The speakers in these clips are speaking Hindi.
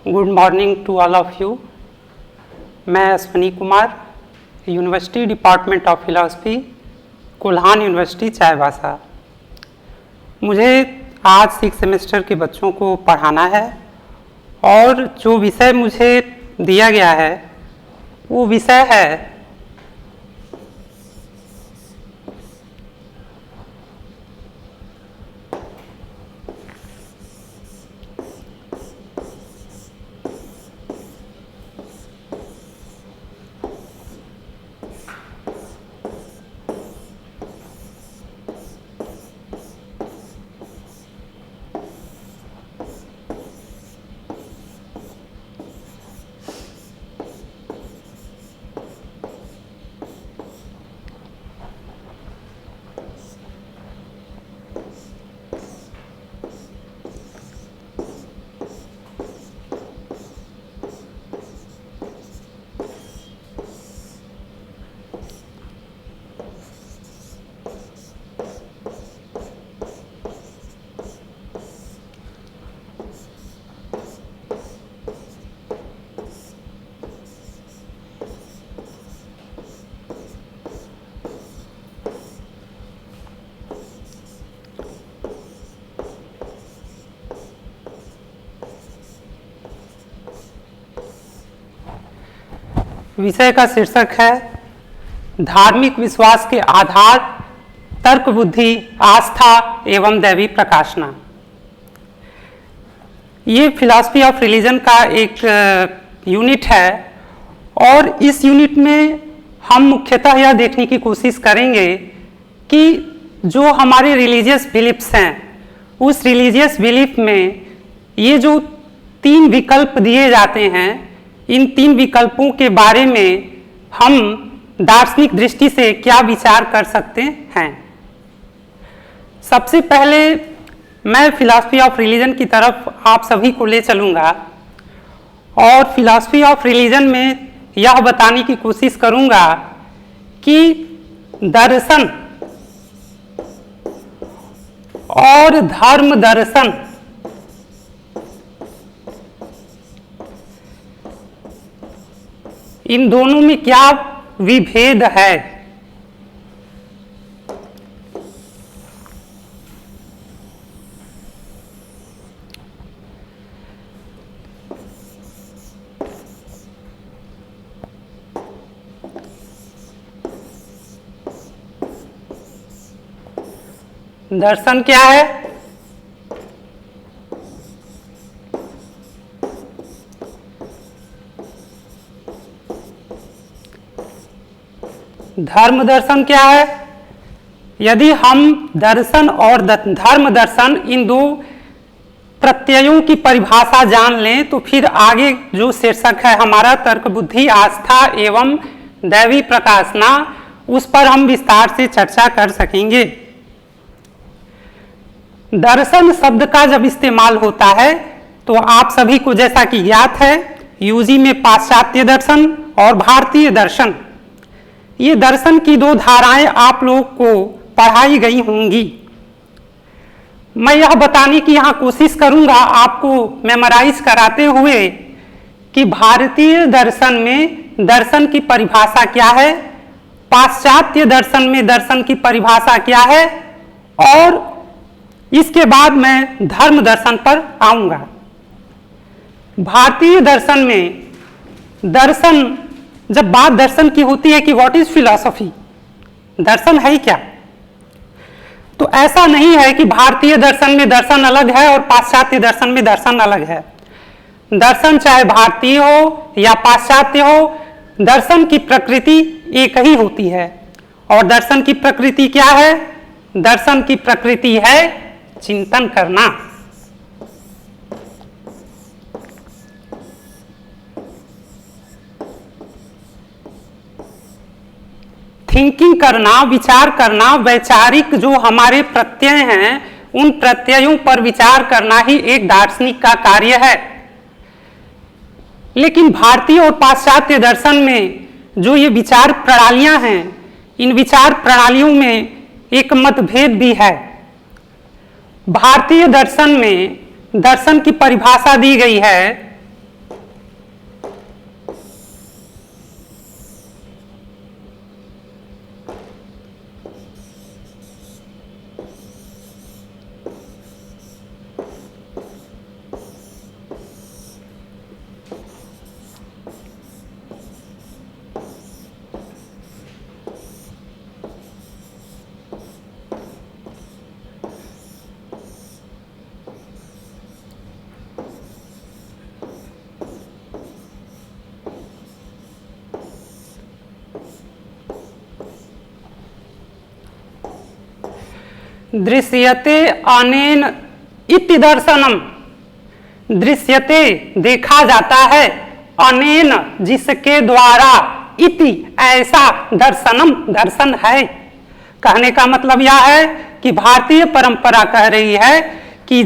Good morning to all of you. मैं Ashwini Kumar, university department of philosophy, Kolhan university Chaibasa. मुझे आज 6 सेमेस्टर के बच्चों को पढ़ाना है और जो विषय मुझे दिया गया है वो विषय है विषय का शीर्षक है धार्मिक विश्वास के आधार, तर्क बुद्धि, आस्था एवं दैवी प्रकाशना। ये फिलॉसफी ऑफ रिलीजन का एक यूनिट है और इस यूनिट में हम मुख्यतः यह देखने की कोशिश करेंगे कि जो हमारे रिलीजियस बिलीफ्स हैं उस रिलीजियस बिलीफ में ये जो 3 विकल्प दिए जाते हैं, इन 3 विकल्पों के बारे में हम दार्शनिक दृष्टि से क्या विचार कर सकते हैं। सबसे पहले मैं फिलॉसफी ऑफ रिलीजन की तरफ आप सभी को ले चलूँगा और फिलॉसफी ऑफ रिलीजन में यह बताने की कोशिश करूँगा कि दर्शन और धर्म दर्शन इन दोनों में क्या विभेद है। दर्शन क्या है? धर्म दर्शन क्या है? यदि हम दर्शन और धर्म दर्शन इन 2 प्रत्ययों की परिभाषा जान लें तो फिर आगे जो शीर्षक है हमारा तर्क बुद्धि, आस्था एवं दैवी प्रकाशना, उस पर हम विस्तार से चर्चा कर सकेंगे। दर्शन शब्द का जब इस्तेमाल होता है तो आप सभी को जैसा कि ज्ञात है यूजी में पाश्चात्य दर्शन और भारतीय दर्शन, ये दर्शन की 2 धाराएं आप लोग को पढ़ाई गई होंगी। मैं यह बताने की यहाँ कोशिश करूँगा आपको मेमोराइज कराते हुए कि भारतीय दर्शन में दर्शन की परिभाषा क्या है, पाश्चात्य दर्शन में दर्शन की परिभाषा क्या है और इसके बाद मैं धर्म दर्शन पर आऊँगा। भारतीय दर्शन में दर्शन, जब बात दर्शन की होती है कि व्हाट इज फिलॉसफी, दर्शन है क्या, तो ऐसा नहीं है कि भारतीय दर्शन में दर्शन अलग है और पाश्चात्य दर्शन में दर्शन अलग है। दर्शन चाहे भारतीय हो या पाश्चात्य हो, दर्शन की प्रकृति एक ही होती है। और दर्शन की प्रकृति क्या है? दर्शन की प्रकृति है चिंतन करना। थिंकिंग करना, विचार करना, वैचारिक जो हमारे प्रत्यय हैं उन प्रत्ययों पर विचार करना ही एक दार्शनिक का कार्य है। लेकिन भारतीय और पाश्चात्य दर्शन में जो ये विचार प्रणालियां हैं, इन विचार प्रणालियों में एक मतभेद भी है। भारतीय दर्शन में दर्शन की परिभाषा दी गई है दृश्यते अनेन इति दर्शनम, दृश्यते देखा जाता है, अनेन जिसके द्वारा, इति ऐसा, दर्शनम दर्शन है। कहने का मतलब यह है कि भारतीय परंपरा कह रही है कि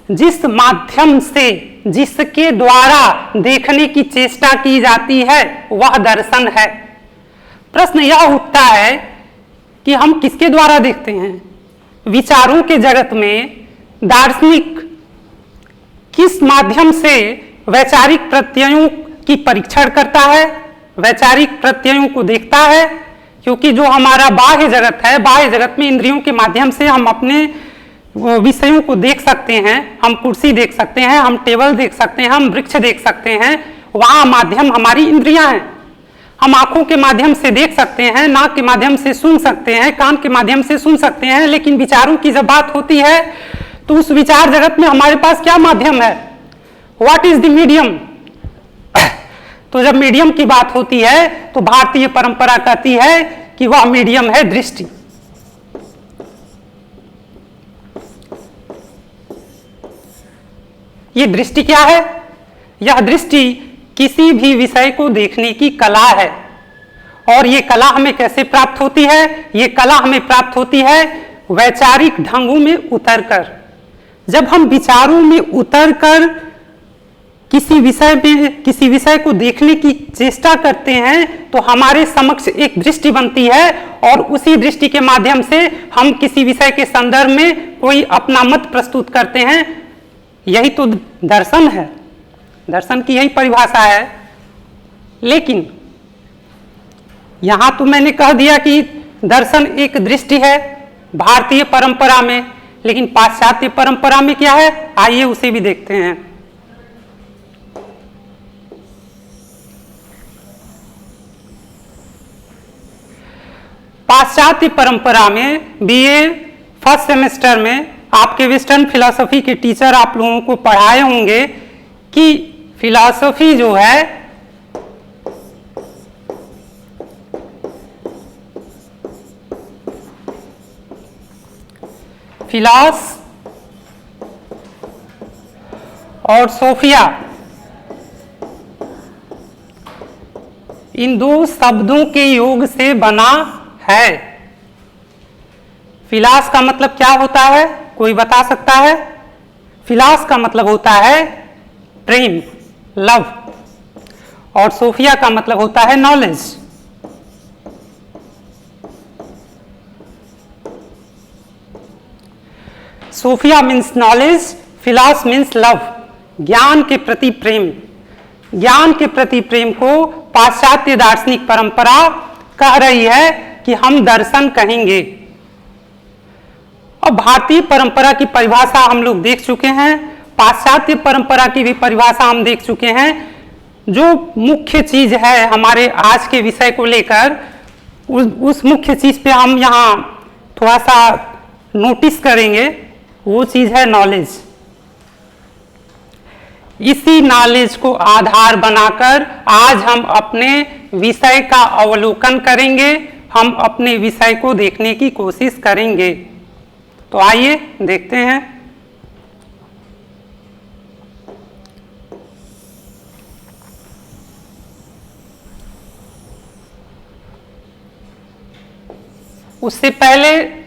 जिस माध्यम से, जिसके द्वारा देखने की चेष्टा की जाती है वह दर्शन है। प्रश्न यह उठता है कि हम किसके द्वारा देखते हैं? विचारों के जगत में दार्शनिक किस माध्यम से वैचारिक प्रत्ययों की परीक्षण करता है, वैचारिक प्रत्ययों को देखता है? क्योंकि जो हमारा बाह्य जगत है, बाह्य जगत में इंद्रियों के माध्यम से हम अपने विषयों को देख सकते हैं। हम कुर्सी देख सकते हैं, हम टेबल देख सकते हैं, हम वृक्ष देख सकते हैं। वहाँ माध्यम हमारी इंद्रियां हैं। हम आंखों के माध्यम से देख सकते हैं, नाक के माध्यम से सुन सकते हैं, कान के माध्यम से सुन सकते हैं, लेकिन विचारों की जब बात होती है तो उस विचार जगत में हमारे पास क्या माध्यम है? What is the medium? तो जब मीडियम की बात होती है तो भारतीय परंपरा कहती है कि वह मीडियम है दृष्टि। ये दृष्टि क्या है? यह दृष्टि किसी भी विषय को देखने की कला है। और ये कला हमें कैसे प्राप्त होती है? ये कला हमें प्राप्त होती है वैचारिक ढंगों में उतरकर। जब हम विचारों में उतरकर किसी विषय को देखने की चेष्टा करते हैं तो हमारे समक्ष एक दृष्टि बनती है और उसी दृष्टि के माध्यम से हम किसी विषय के संदर्भ में कोई अपना मत प्रस्तुत करते हैं। यही तो दर्शन है, दर्शन की यही परिभाषा है। लेकिन यहां तो मैंने कह दिया कि दर्शन एक दृष्टि है भारतीय परंपरा में, लेकिन पाश्चात्य परंपरा में क्या है? आइए उसे भी देखते हैं। पाश्चात्य परंपरा में बीए फर्स्ट सेमेस्टर में आपके वेस्टर्न फिलॉसफी के टीचर आप लोगों को पढ़ाए होंगे कि फिलॉसफी जो है फिलॉस और सोफिया, इन दो शब्दों के योग से बना है। फिलॉस का मतलब क्या होता है? कोई बता सकता है? फिलॉस का मतलब होता है प्रेम, लव, और सोफिया का मतलब होता है knowledge. Sophia means knowledge, philos means love, ज्ञान के प्रति प्रेम। ज्ञान के प्रति प्रेम को पाश्चात्य दार्शनिक परंपरा कह रही है कि हम दर्शन कहेंगे। और भारतीय परंपरा की परिभाषा हम लोग देख चुके हैं, पाश्चात्य परंपरा की भी परिभाषा हम देख चुके हैं। जो मुख्य चीज है हमारे आज के विषय को लेकर, उस मुख्य चीज पे हम यहाँ थोड़ा सा नोटिस करेंगे। वो चीज है नॉलेज। इसी नॉलेज को आधार बनाकर आज हम अपने विषय का अवलोकन करेंगे, हम अपने विषय को देखने की कोशिश करेंगे। तो आइए देखते हैं। उससे पहले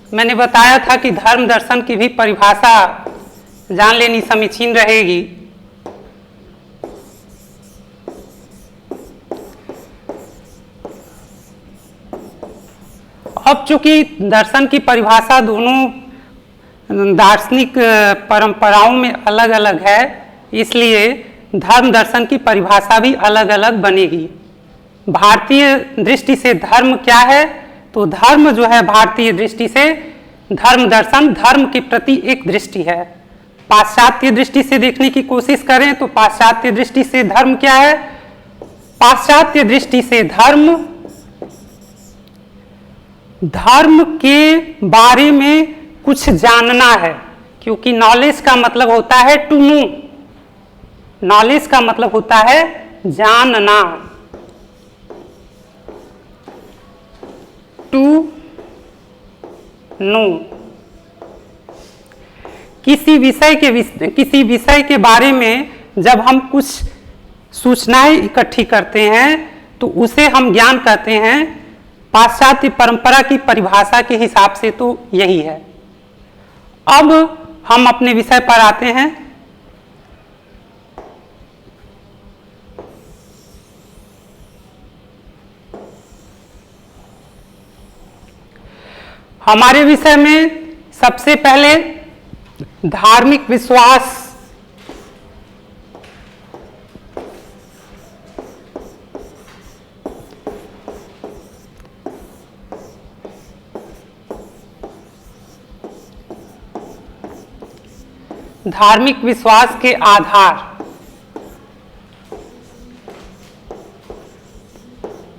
मैंने बताया था कि धर्म दर्शन की भी परिभाषा जान लेनी समीचीन रहेगी। अब चूंकि दर्शन की परिभाषा दोनों दार्शनिक परंपराओं में अलग अलग है, इसलिए धर्म दर्शन की परिभाषा भी अलग अलग बनेगी। भारतीय दृष्टि से धर्म क्या है? तो धर्म जो है भारतीय दृष्टि से धर्म दर्शन धर्म के प्रति एक दृष्टि है। पाश्चात्य दृष्टि से देखने की कोशिश करें तो पाश्चात्य दृष्टि से धर्म क्या है? पाश्चात्य दृष्टि से धर्म के बारे में कुछ जानना है, क्योंकि नॉलेज का मतलब होता है टू नो। नॉलेज का मतलब होता है जानना, टू नो। किसी विषय के बारे में जब हम कुछ सूचनाएं इकट्ठी करते हैं तो उसे हम ज्ञान कहते हैं। पाश्चात्य परंपरा की परिभाषा के हिसाब से तो यही है। अब हम अपने विषय पर आते हैं। हमारे विषय में सबसे पहले धार्मिक विश्वास, धार्मिक विश्वास के आधार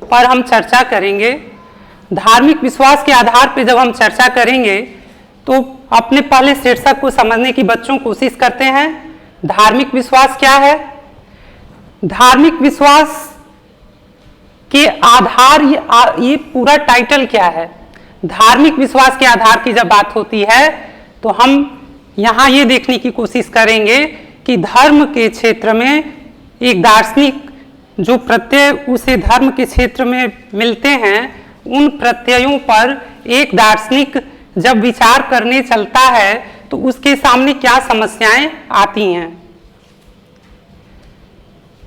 पर हम चर्चा करेंगे। धार्मिक विश्वास के आधार पर जब हम चर्चा करेंगे तो अपने पहले शीर्षक को समझने की बच्चों कोशिश करते हैं। धार्मिक विश्वास क्या है? धार्मिक विश्वास के आधार, ये पूरा टाइटल क्या है? धार्मिक विश्वास के आधार की जब बात होती है तो हम यहाँ ये देखने की कोशिश करेंगे कि धर्म के क्षेत्र में एक दार्शनिक जो प्रत्यय उसे धर्म के क्षेत्र में मिलते हैं, उन प्रत्ययों पर एक दार्शनिक जब विचार करने चलता है तो उसके सामने क्या समस्याएं आती हैं।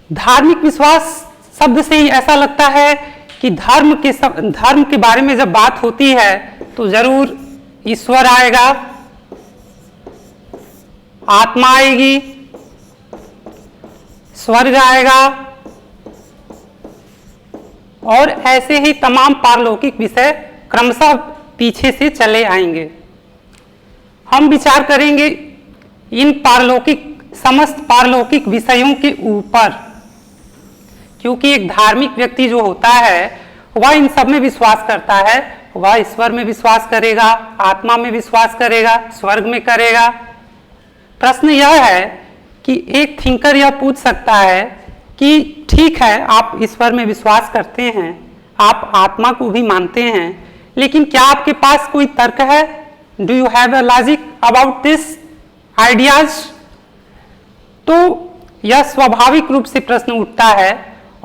धार्मिक विश्वास शब्द से ही ऐसा लगता है कि धर्म के बारे में जब बात होती है तो जरूर ईश्वर आएगा, आत्मा आएगी, स्वर्ग आएगा और ऐसे ही तमाम पारलौकिक विषय क्रमशः पीछे से चले आएंगे। हम विचार करेंगे इन समस्त पारलौकिक विषयों के ऊपर, क्योंकि एक धार्मिक व्यक्ति जो होता है वह इन सब में विश्वास करता है। वह ईश्वर में विश्वास करेगा, आत्मा में विश्वास करेगा, स्वर्ग में करेगा। प्रश्न यह है कि एक थिंकर यह पूछ सकता है कि ठीक है, आप ईश्वर में विश्वास करते हैं, आप आत्मा को भी मानते हैं, लेकिन क्या आपके पास कोई तर्क है? Do you have a logic about this ideas? तो यह स्वाभाविक रूप से प्रश्न उठता है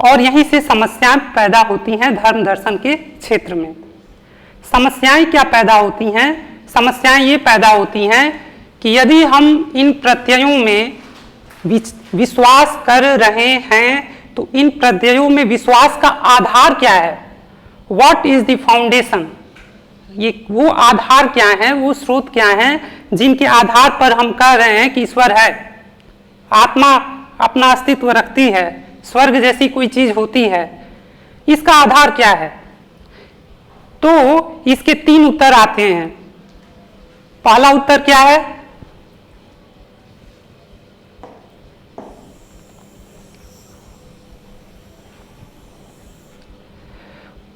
और यहीं से समस्याएं पैदा होती हैं। धर्म दर्शन के क्षेत्र में समस्याएं क्या पैदा होती हैं? समस्याएं ये पैदा होती हैं कि यदि हम इन प्रत्ययों में विश्वास कर रहे हैं तो इन प्रत्ययों में विश्वास का आधार क्या है? What is the foundation? ये वो आधार क्या है, वो स्रोत क्या है जिनके आधार पर हम कह रहे हैं कि ईश्वर है, आत्मा अपना अस्तित्व रखती है, स्वर्ग जैसी कोई चीज होती है। इसका आधार क्या है? तो इसके 3 उत्तर आते हैं। पहला उत्तर क्या है?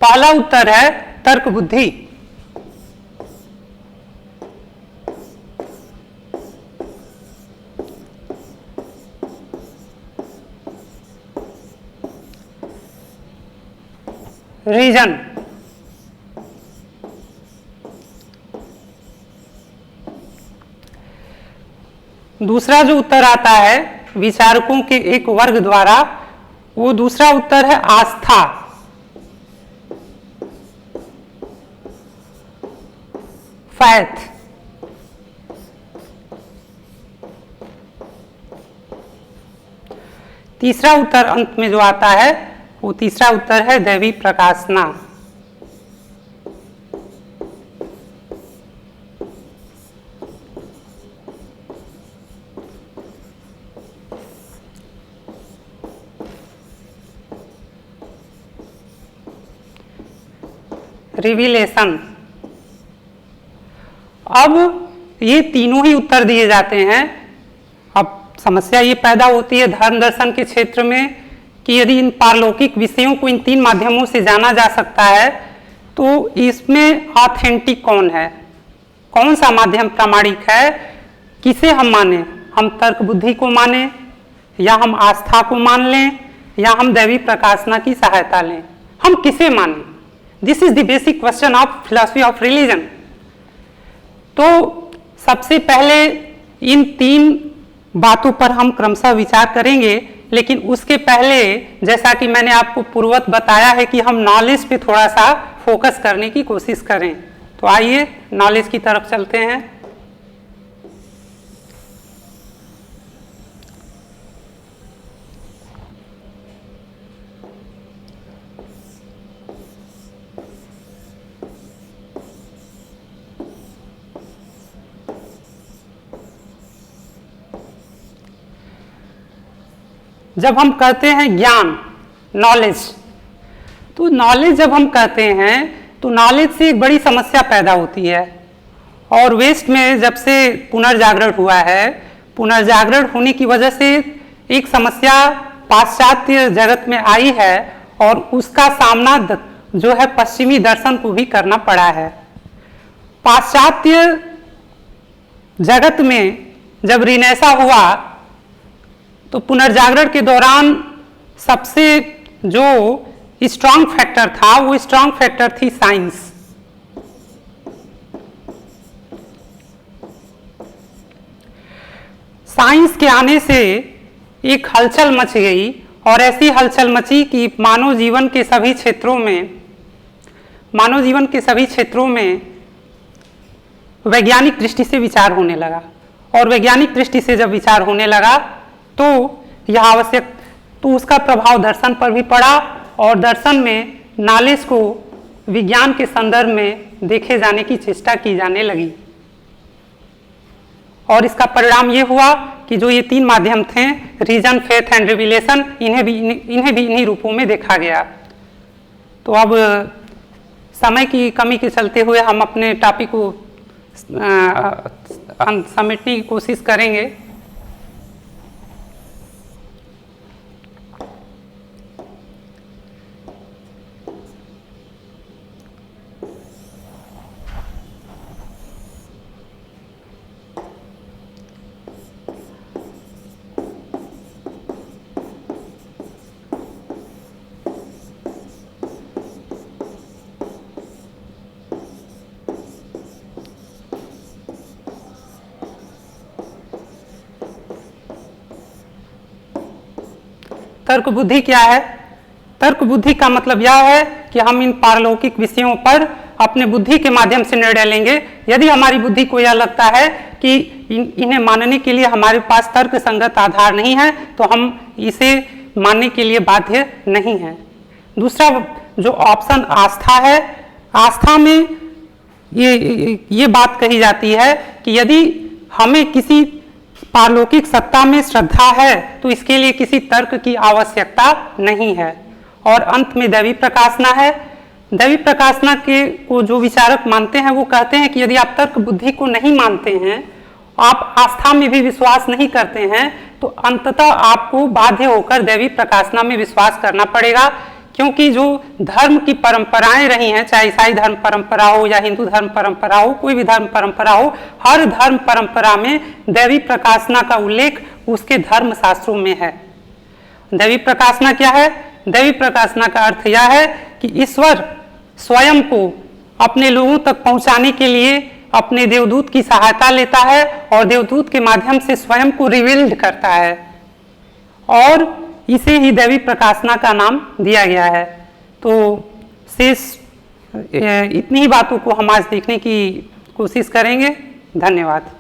पहला उत्तर है तर्क बुद्धि। रीजन। दूसरा जो उत्तर आता है विचारकों के एक वर्ग द्वारा, वो दूसरा उत्तर है आस्था। फैथ। तीसरा उत्तर अंत में जो आता है वो तीसरा उत्तर है दैवी प्रकाशना। रिविलेशन। अब ये तीनों ही उत्तर दिए जाते हैं। अब समस्या ये पैदा होती है धर्म दर्शन के क्षेत्र में कि यदि इन पारलौकिक विषयों को इन 3 माध्यमों से जाना जा सकता है तो इसमें ऑथेंटिक कौन है, कौन सा माध्यम प्रामाणिक है, किसे हम माने? हम तर्क बुद्धि को माने, या हम आस्था को मान लें, या हम दैवी प्रकाशना की सहायता लें? हम किसे माने? This is the basic question of philosophy of religion. तो सबसे पहले इन 3 बातों पर हम क्रमशः विचार करेंगे, लेकिन उसके पहले जैसा कि मैंने आपको पूर्ववत बताया है कि हम नॉलेज पे थोड़ा सा फोकस करने की कोशिश करें। तो आइए नॉलेज की तरफ चलते हैं। जब हम कहते हैं ज्ञान, नॉलेज, तो नॉलेज जब हम कहते हैं तो नॉलेज से एक बड़ी समस्या पैदा होती है। और वेस्ट में जब से पुनर्जागरण हुआ है, पुनर्जागरण होने की वजह से एक समस्या पाश्चात्य जगत में आई है और उसका सामना जो है पश्चिमी दर्शन को भी करना पड़ा है। पाश्चात्य जगत में जब रिनेसा हुआ तो पुनर्जागरण के दौरान सबसे जो स्ट्रांग फैक्टर था वो स्ट्रांग फैक्टर थी साइंस। साइंस के आने से एक हलचल मच गई और ऐसी हलचल मची कि मानव जीवन के सभी क्षेत्रों में वैज्ञानिक दृष्टि से विचार होने लगा। और वैज्ञानिक दृष्टि से जब विचार होने लगा तो यह आवश्यक, तो उसका प्रभाव दर्शन पर भी पड़ा और दर्शन में नॉलेज को विज्ञान के संदर्भ में देखे जाने की चेष्टा की जाने लगी। और इसका परिणाम ये हुआ कि जो ये 3 माध्यम थे, रीजन, फेथ एंड रिविलेशन, इन्हें भी इन्हीं रूपों में देखा गया। तो अब समय की कमी के चलते हुए हम अपने टॉपिक को समेटने की कोशिश करेंगे। तर्क बुद्धि क्या है? तर्क बुद्धि का मतलब यह है कि हम इन पारलौकिक विषयों पर अपने बुद्धि के माध्यम से निर्णय लेंगे। यदि हमारी बुद्धि को यह लगता है कि इन्हें मानने के लिए हमारे पास तर्क संगत आधार नहीं है तो हम इसे मानने के लिए बाध्य नहीं हैं। दूसरा जो ऑप्शन आस्था है, आस्था में ये बात कही जाती है कि यदि हमें किसी पारलौकिक सत्ता में श्रद्धा है तो इसके लिए किसी तर्क की आवश्यकता नहीं है। और अंत में दैवी प्रकाशना है। दैवी प्रकाशना को जो विचारक मानते हैं वो कहते हैं कि यदि आप तर्क बुद्धि को नहीं मानते हैं, आप आस्था में भी विश्वास नहीं करते हैं, तो अंततः आपको बाध्य होकर दैवी प्रकाशना में विश्वास करना पड़ेगा। क्योंकि जो धर्म की परंपराएं रही हैं, चाहे ईसाई धर्म परंपरा हो या हिंदू धर्म परंपरा हो, कोई भी धर्म परंपरा हो, हर धर्म परंपरा में दैवी प्रकाशना का उल्लेख उसके धर्म शास्त्रों में है। दैवी प्रकाशना क्या है? दैवी प्रकाशना का अर्थ यह है कि ईश्वर स्वयं को अपने लोगों तक पहुंचाने के लिए अपने देवदूत की सहायता लेता है और देवदूत के माध्यम से स्वयं को रिवील्ड करता है, और इसे ही दैवी प्रकाशना का नाम दिया गया है। तो शेष इतनी ही बातों को हम आज देखने की कोशिश करेंगे। धन्यवाद।